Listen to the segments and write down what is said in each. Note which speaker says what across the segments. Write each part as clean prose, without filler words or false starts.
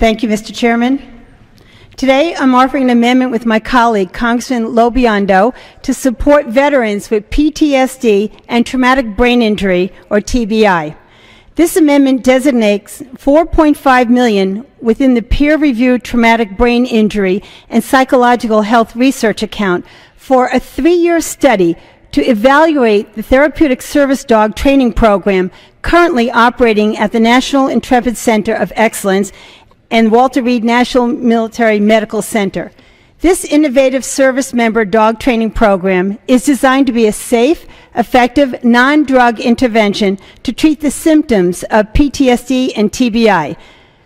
Speaker 1: Thank you, Mr. Chairman. Today, I'm offering an amendment with my colleague, Congressman Lobiondo, to support veterans with PTSD and traumatic brain injury, or TBI. This amendment designates $4.5 million within the peer-reviewed traumatic brain injury and psychological health research account for a 3-year study to evaluate the therapeutic service dog training program currently operating at the National Intrepid Center of Excellence and Walter Reed National Military Medical Center. This innovative service member dog training program is designed to be a safe, effective, non-drug intervention to treat the symptoms of PTSD and TBI.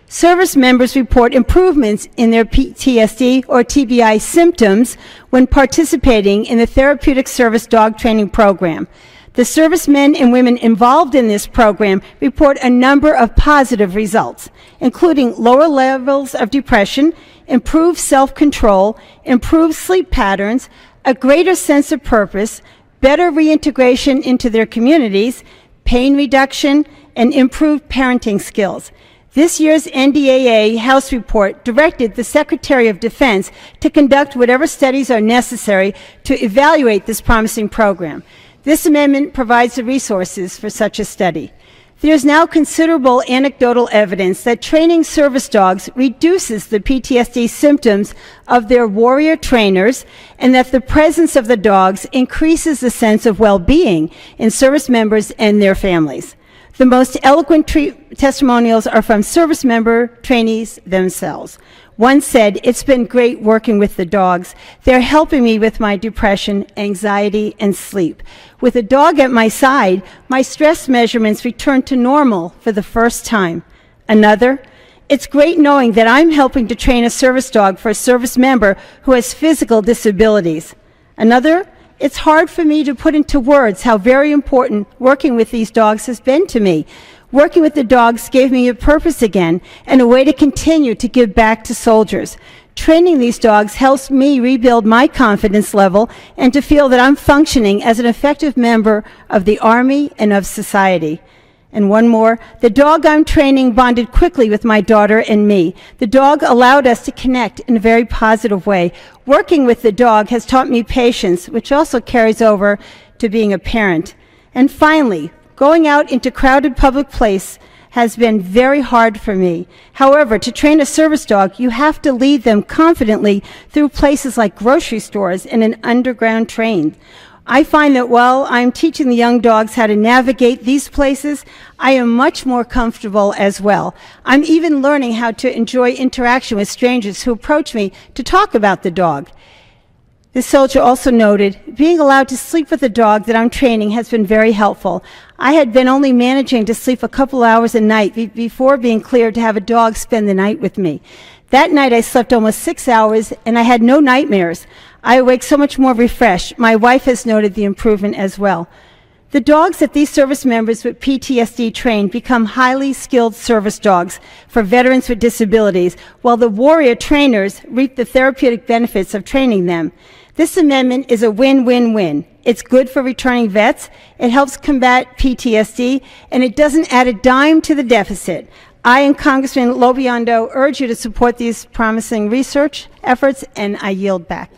Speaker 1: Service members report improvements in their PTSD or TBI symptoms when participating in the therapeutic service dog training program. The servicemen and women involved in this program report a number of positive results, including lower levels of depression, improved self-control, improved sleep patterns, a greater sense of purpose, better reintegration into their communities, pain reduction, and improved parenting skills. This year's NDAA House report directed the Secretary of Defense to conduct whatever studies are necessary to evaluate this promising program. This amendment provides the resources for such a study. There is now considerable anecdotal evidence that training service dogs reduces the PTSD symptoms of their warrior trainers and that the presence of the dogs increases the sense of well-being in service members and their families. The most eloquent testimonials are from service member trainees themselves. One said, "It's been great working with the dogs. They're helping me with my depression, anxiety, and sleep. With a dog at my side, my stress measurements returned to normal for the first time." Another, "It's great knowing that I'm helping to train a service dog for a service member who has physical disabilities." Another, "It's hard for me to put into words how very important working with these dogs has been to me. Working with the dogs gave me a purpose again and a way to continue to give back to soldiers. Training these dogs helps me rebuild my confidence level and to feel that I'm functioning as an effective member of the Army and of society." And one more, "The dog I'm training bonded quickly with my daughter and me. The dog allowed us to connect in a very positive way. Working with the dog has taught me patience, which also carries over to being a parent." And finally, going out into crowded public place has been very hard for me. However, to train a service dog, you have to lead them confidently through places like grocery stores and an underground train. I find that while I'm teaching the young dogs how to navigate these places, I am much more comfortable as well. I'm even learning how to enjoy interaction with strangers who approach me to talk about the dog. This soldier also noted, "Being allowed to sleep with the dog that I'm training has been very helpful. I had been only managing to sleep a couple hours a night before being cleared to have a dog spend the night with me. That night I slept almost 6 hours and I had no nightmares. I awake so much more refreshed." My wife has noted the improvement as well. The dogs that these service members with PTSD train become highly skilled service dogs for veterans with disabilities, while the warrior trainers reap the therapeutic benefits of training them. This amendment is a win-win-win. It's good for returning vets, it helps combat PTSD, and it doesn't add a dime to the deficit. I and Congressman Lobiondo urge you to support these promising research efforts, and I yield back.